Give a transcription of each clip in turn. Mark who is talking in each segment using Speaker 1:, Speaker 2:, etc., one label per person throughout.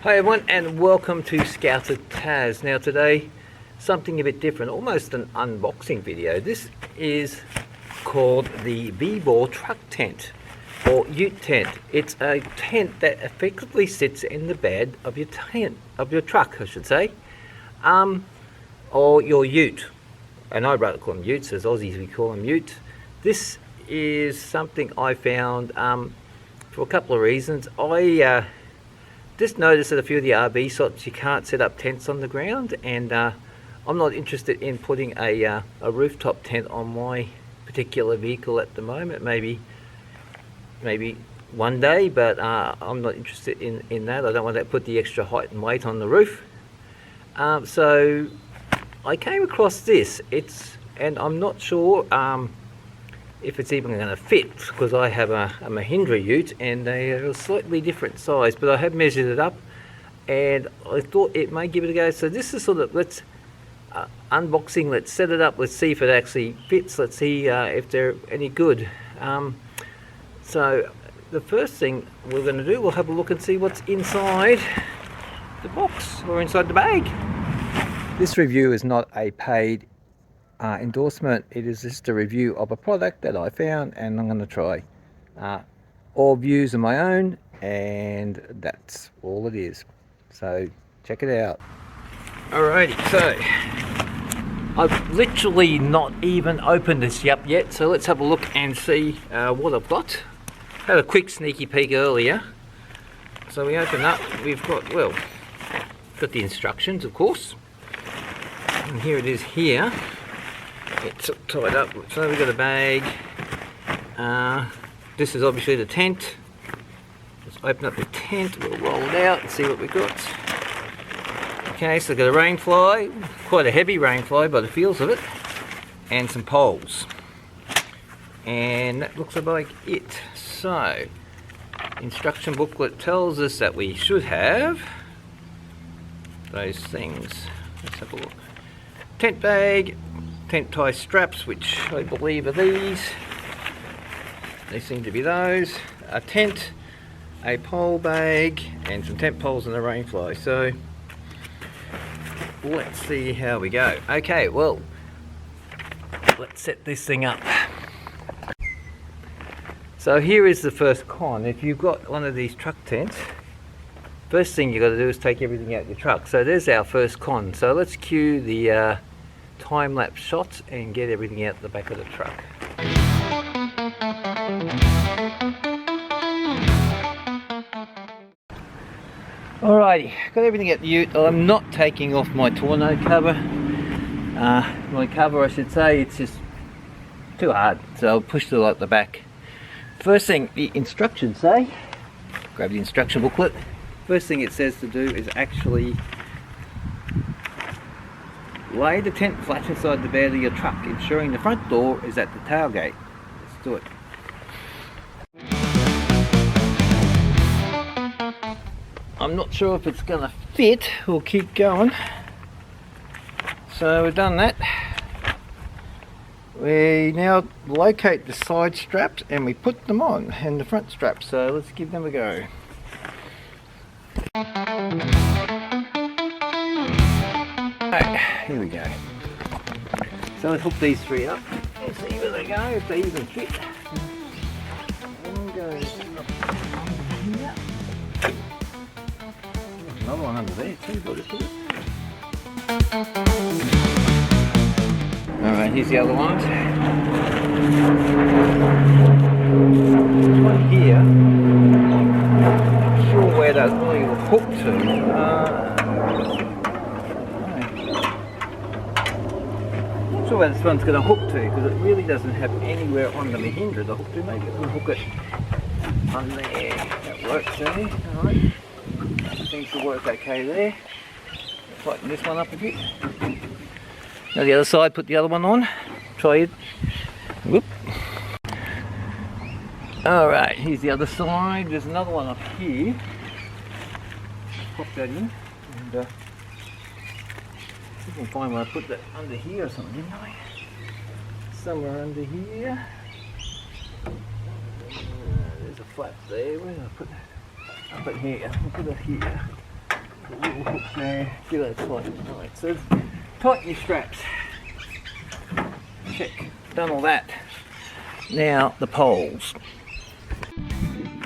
Speaker 1: Hi everyone, and welcome to Scouter Taz. Now today, something a bit different, almost an unboxing video. This is called the Vevor truck tent, or Ute tent. It's a tent that effectively sits in the bed of your truck, I should say, or your ute. And I'd rather call them utes, as Aussies we call them utes. This is something I found for a couple of reasons. I just noticed that a few of the RV sites you can't set up tents on the ground, and I'm not interested in putting a rooftop tent on my particular vehicle at the moment. Maybe one day, but I'm not interested in that. I don't want to put the extra height and weight on the roof. So I came across this. And I'm not sure if it's even going to fit, because I have a Mahindra ute and they are a slightly different size, but I have measured it up and I thought it may give it a go. So this is sort of, let's unboxing, let's set it up, let's see if it actually fits, let's see if they're any good. So the first thing we're going to do, we'll have a look and see what's inside the box or inside the bag. This review is not a paid endorsement. It is just a review of a product that I found and I'm going to try. All views are my own, and that's all it is. So check it out. Alrighty, so I've literally not even opened this up yet, so let's have a look and see what I've got. Had a quick sneaky peek earlier. So we open up, we've got, well, got the instructions of course, and here it is here. It's tied up, so we've got a bag. This is obviously the tent. Let's open up the tent, we'll roll it out and see what we've got. Okay, so we've got a rain fly, quite a heavy rain fly by the feels of it, and some poles. And that looks like it. So, instruction booklet tells us that we should have those things. Let's have a look. Tent bag, tent tie straps, which I believe are these. They seem to be those. A tent, a pole bag, and some tent poles and a rain fly. So let's see how we go. Okay, well, let's set this thing up. So here is the first con. If you've got one of these truck tents, first thing you've got to do is take everything out your truck. So there's our first con. So let's cue the time-lapse shots and get everything out the back of the truck. Alrighty, got everything out the ute. I'm not taking off my tonneau cover. My cover, I should say, it's just too hard, so I'll push it at the back. First thing the instructions say, grab the instruction booklet. First thing it says to do is actually lay the tent flat inside the bed of your truck, ensuring the front door is at the tailgate. Let's do it. I'm not sure if it's going to fit. We'll keep going. So we've done that. We now locate the side straps and we put them on, and the front straps. So let's give them a go. Alright, here we go. So let's hook these three up and see where they go, if they even fit. One goes up here. There's another one under there too, but it's good. Alright, here's the other ones. This one here, not sure where that really will hook to. Not sure where this one's going to hook to, because it really doesn't have anywhere on the Mahindra to hook to. Maybe it will hook it on there. That works there. Alright. Seems to work okay there. Tighten this one up a bit. Now the other side, put the other one on. Try it. Whoop. Alright, here's the other side. There's another one up here. Pop that in. And I can find where I put that under here or something, didn't I? Somewhere under here. There's a flap there. Where did I put that? Up in here. I'll put it here. little hook there. Get that tight. Alright, so tighten your straps. Check. Done all that. Now the poles.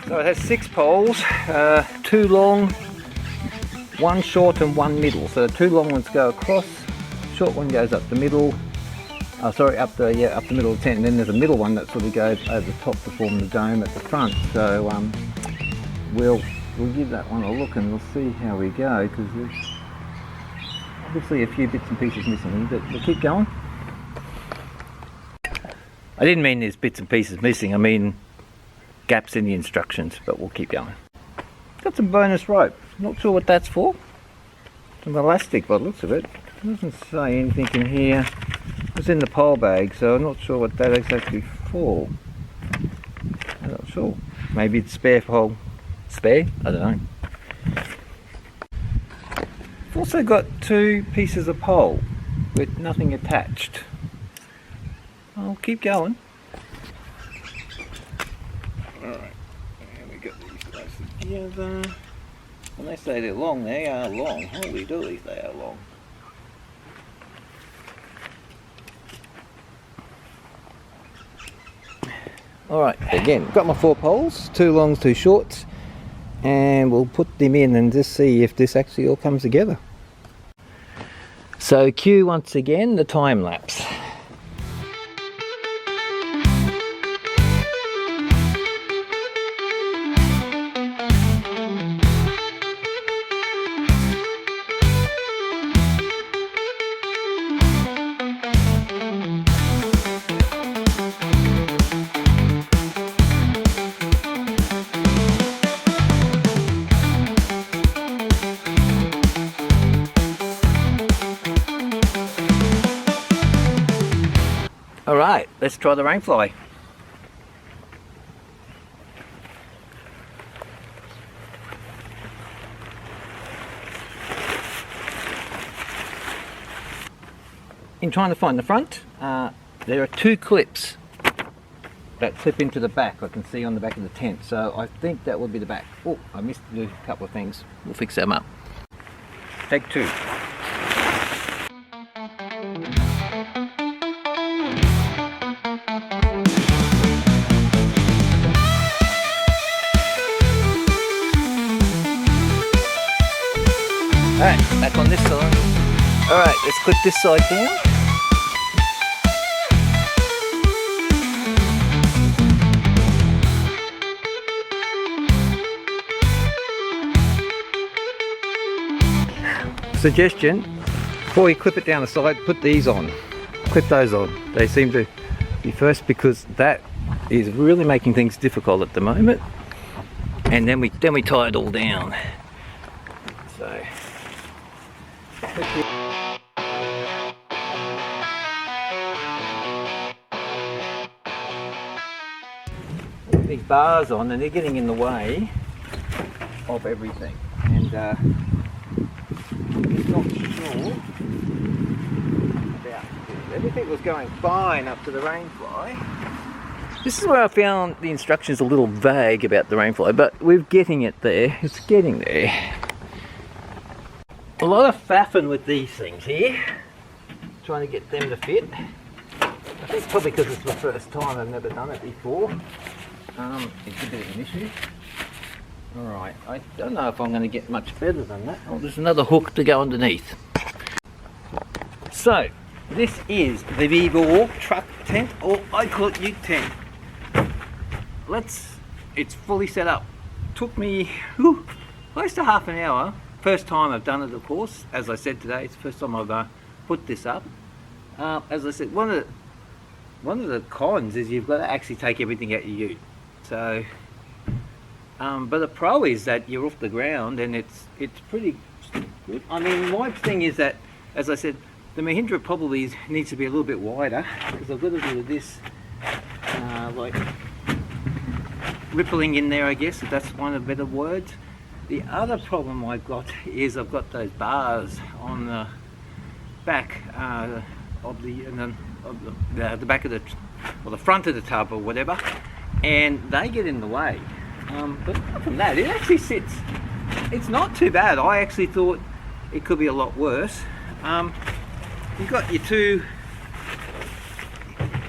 Speaker 1: So it has 6 poles, 2 long, 1 short and 1 middle. So the 2 long ones go across, short one goes up the middle. Up the middle of the tent, and then there's a middle one that sort of goes over the top to form the dome at the front. So we'll give that one a look and we'll see how we go, because there's obviously a few bits and pieces missing, but we'll keep going. I didn't mean there's bits and pieces missing, I mean gaps in the instructions, but we'll keep going. Got some bonus rope, not sure what that's for. Some elastic by the looks of it. It doesn't say anything in here. It's in the pole bag, so I'm not sure what that exactly for. I'm not sure. Maybe it's spare pole. Spare? I don't know. I've also got 2 pieces of pole with nothing attached. I'll keep going. Alright, and we got these guys together. When they say they're long, they are long. Holy dooly, they are long. Alright, again, got my 4 poles, 2 longs, 2 shorts, and we'll put them in and just see if this actually all comes together. So cue once again the time lapse. Alright, let's try the rainfly. In trying to find the front, there are 2 clips that clip into the back. I can see on the back of the tent, so I think that would be the back. Oh, I missed to do a couple of things. We'll fix them up. Take 2. Alright, back on this side. Alright, let's clip this side down. Suggestion, before you clip it down the side, put these on. Clip those on. They seem to be first, because that is really making things difficult at the moment. And then we tie it all down. So these bars on, and they're getting in the way of everything, and I'm not sure about this. Everything was going fine up to the rainfly. This is where I found the instructions a little vague about the rainfly, but we're getting it there. It's getting there. A lot of faffing with these things here, trying to get them to fit. I think probably because it's my first time, I've never done it before. It's a bit of an issue. Alright, I don't know if I'm going to get much better than that. Oh, there's another hook to go underneath. So, this is the Vevor truck tent, or I call it Ute Tent. It's fully set up. Took me close to half an hour. First time I've done it, of course. As I said today, it's the first time I've put this up. As I said, one of the cons is you've got to actually take everything out your ute. So, but the pro is that you're off the ground and it's pretty good. I mean, my thing is that, as I said, the Mahindra probably needs to be a little bit wider, because I've got to do this like rippling in there, I guess, if that's one of the better words. The other problem I've got is I've got those bars on the back of the back of the, or the front of the tub or whatever, and they get in the way. But apart from that, it actually sits it's not too bad. I actually thought it could be a lot worse. You've got your two.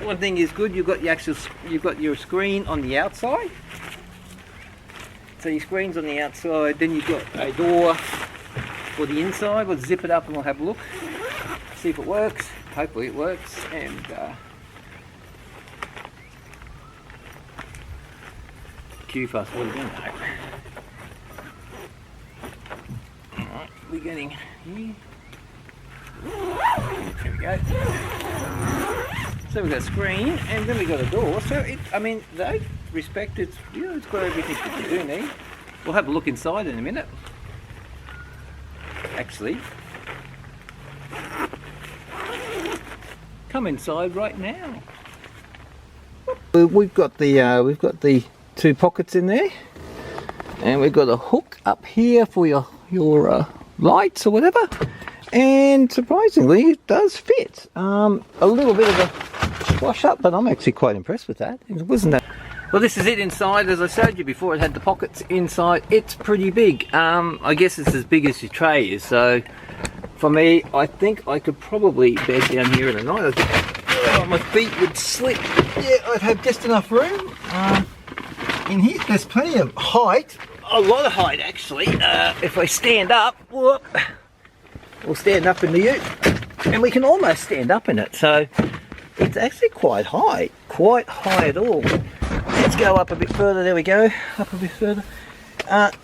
Speaker 1: One thing is good. You've got your screen on the outside. So your screen's on the outside. Then you've got a door for the inside. We'll zip it up and we'll have a look, see if it works. Hopefully it works. And Q fast forward again. Alright, we're getting here. There we go. So we've got a screen and then we've got a door. So I mean, they respect it. You know, it's got everything that you do need. We'll have a look inside in a minute. Actually, come inside right now. We've got the two pockets in there, and we've got a hook up here for your lights or whatever. And surprisingly, it does fit. A little bit of a squash up, but I'm actually quite impressed with that. Wasn't that? Well, this is it inside. As I showed you before, it had the pockets inside. It's pretty big. I guess it's as big as your tray is. So for me, I think I could probably bed down here in the night. I think my feet would slip. Yeah, I'd have just enough room. In here, there's plenty of height. A lot of height, actually. If I stand up, whoop, we'll stand up in the ute, and we can almost stand up in it. So it's actually quite high at all. Let's go up a bit further. There we go, up a bit further.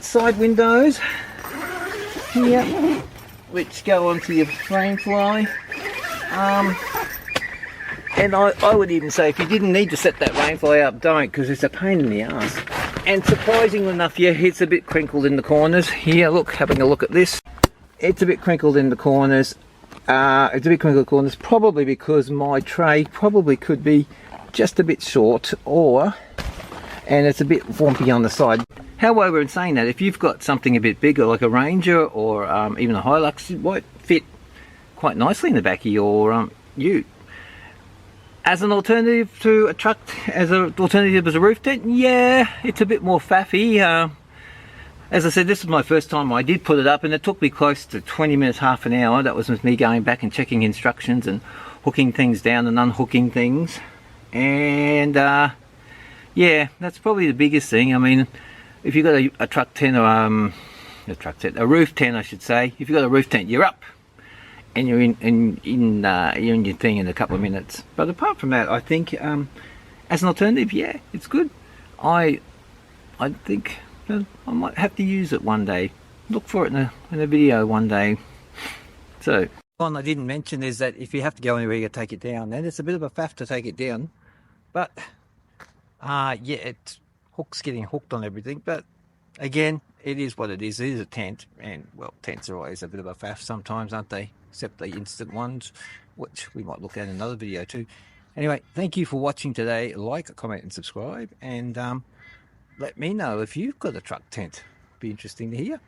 Speaker 1: Side windows here, which go onto your frame fly. And I would even say if you didn't need to set that rain fly up, don't, because it's a pain in the ass. And surprisingly enough, yeah, it's a bit crinkled in the corners. Here, look, having a look at this. It's a bit crinkled in the corners. Probably because my tray probably could be just a bit short, and it's a bit wompy on the side. However, in saying that, if you've got something a bit bigger, like a Ranger or even a Hilux, it might fit quite nicely in the back of your ute. As an alternative to a truck, as a roof tent, yeah, it's a bit more faffy. As I said, this is my first time I did put it up, and it took me close to 20 minutes, half an hour. That was with me going back and checking instructions and hooking things down and unhooking things. And yeah, that's probably the biggest thing. I mean, if you've got a truck tent or a roof tent, I should say. If you've got a roof tent, you're up, and you're in your thing in a couple of minutes. But apart from that, I think as an alternative, yeah, it's good. I think I might have to use it one day. Look for it in a video one day. So, one I didn't mention is that if you have to go anywhere, you take it down. And it's a bit of a faff to take it down, but yeah, it's getting hooked on everything. But again, it is what it is. It is a tent, and well, tents are always a bit of a faff sometimes, aren't they? Except the instant ones, which we might look at in another video too. Anyway, thank you for watching today. Like, comment, and subscribe, and let me know if you've got a truck tent. Be interesting to hear.